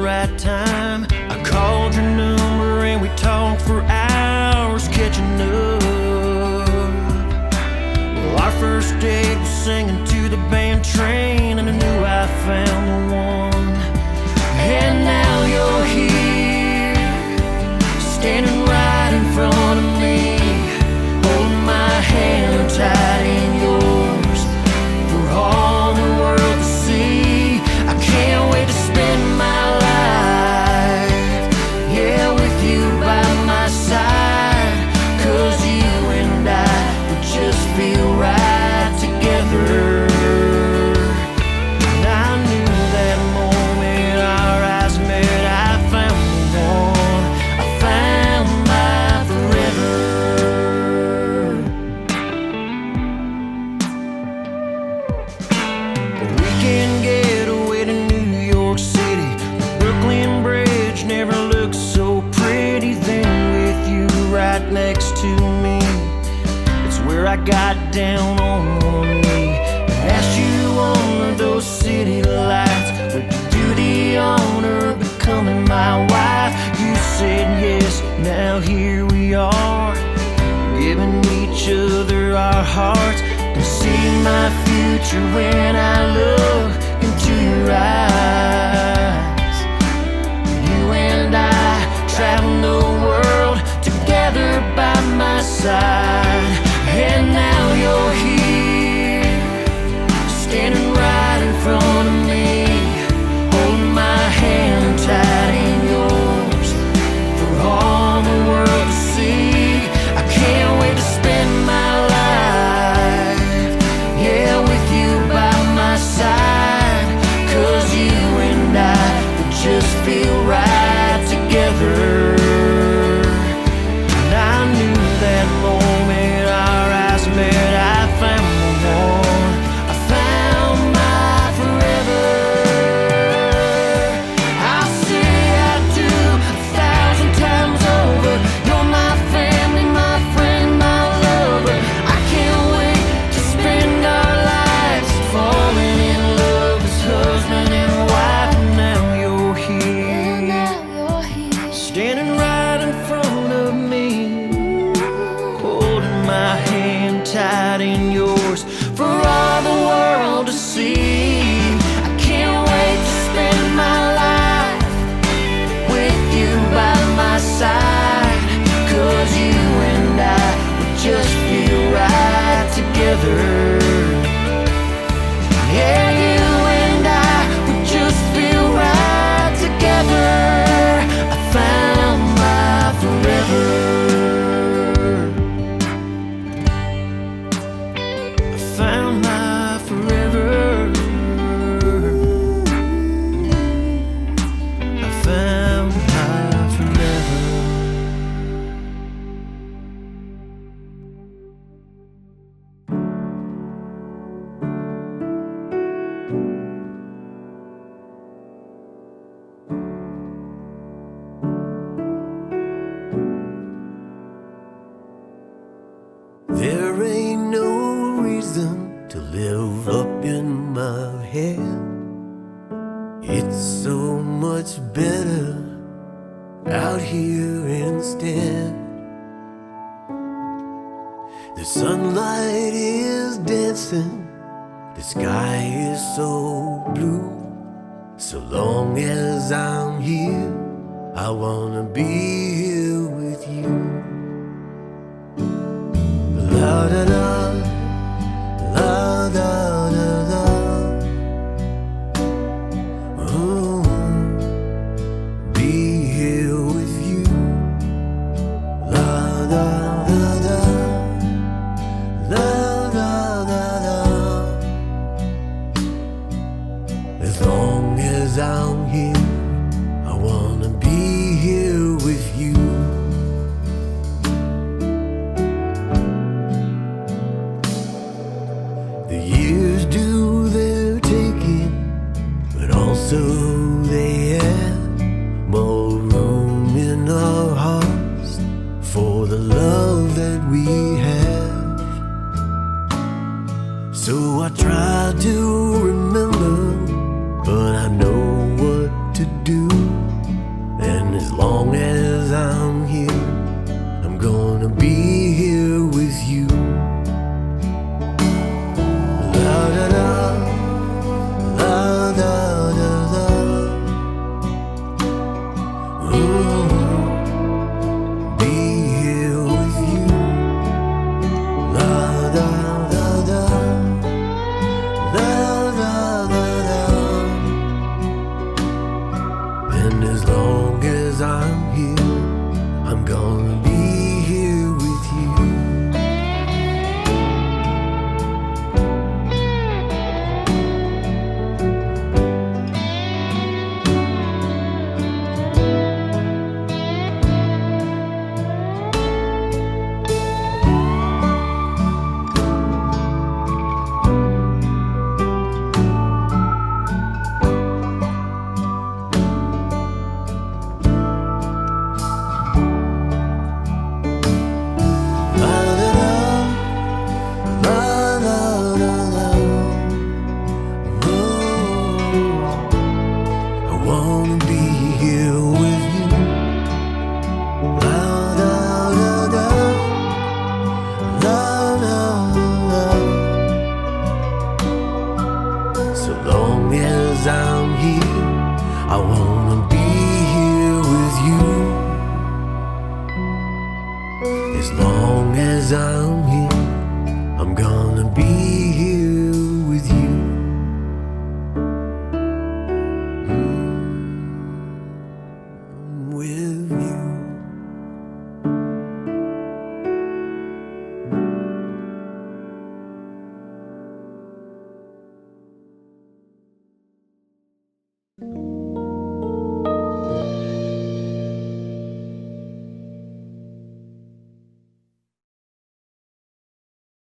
right time. I called your number and we talked for hours, catching up. Well, our first date was singing to the band Train, and I knew I found the one. And now you're here, standing right in front of me, holding my hand tight in yours for all the world to see. I can't wait to spend my life, yeah, with you by my side, 'cause you and I would just feel right together. And I knew that moment our eyes met, I found the one, I found my forever. A weekend getaway to New York City. The Brooklyn Bridge never looked so pretty then, with you right next to me. It's where I got down on one knee and asked you on those city lights, would you do the honor of becoming my wife? You said yes, now here we are, giving each other our hearts. Can see my future when I look into your eyes. You and I traveling the world together by my side. And now you're here, standing right in front of me, holding my hand tight in yours for all the world to see. I can't wait to spend my life, yeah, with you by my side, 'cause you and I would just feel right together. And I knew that moment our eyes met, I found the one, I found my forever. I'll say I do 1,000 times over. You're my family, my friend, my lover. I can't wait to spend our lives falling in love as husband and wife. And now you're here, standing right in front of me, holding my hand tight in yours for all the world to see. I can't wait to spend my life with you by my side, 'cause you and I would just feel right together. Yeah, you and I would just feel right together. I found my forever. I found my forever. I found my forever. There ain't no reason to live up in my head. It's so much better out here instead. The sunlight is dancing, the sky is so blue. So long as I'm here, I wanna be here with you. La da da, la da da da. Oh, be here with you. La da da da, la da da da. As long as I'm here, I wanna be here with you. The years do their taking, but also they add more room in our hearts for the love that we have. So I try to remember, but I know what to do. As long as I'm here, I'm gonna be here with you. La da da, la da da da. Ooh, be here with you. La da da da, la da da da. And as long as I'm here, I'm gonna be here with you. So long as I'm here, I wanna be here with you. As long as I'm